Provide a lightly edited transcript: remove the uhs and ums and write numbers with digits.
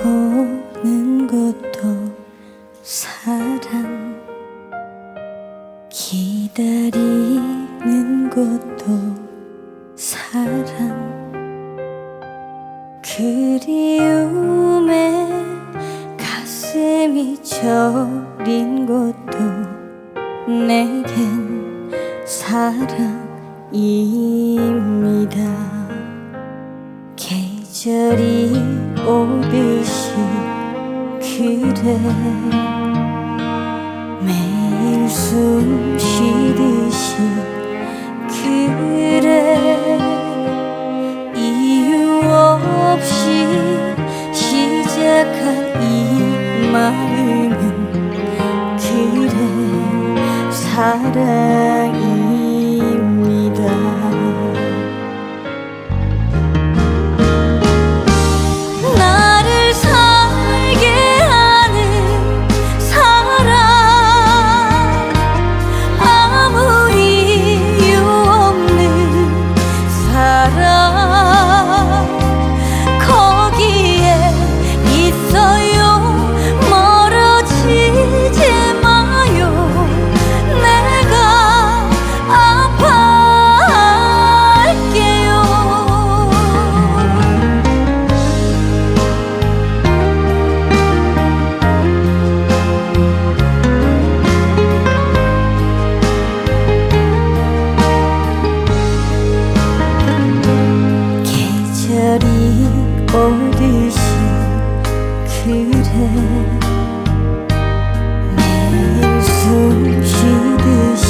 바라보는 것도 사랑, 기다리는 것도 사랑, 그리움에 가슴이 저린 것도 내겐 사랑입니다. 계절이 오듯이 그래, 매일 숨 쉬듯이 그래, 이유 없이 시작한 이 마음은 그래 사랑입니다. 나를 살게 하는 사랑, 아무 이유 없는 사랑, 거기에 있어요. 멀어지지 마요. 내가 아파할게요. 계절이 오듯이 그래, 매일 숨 쉬듯이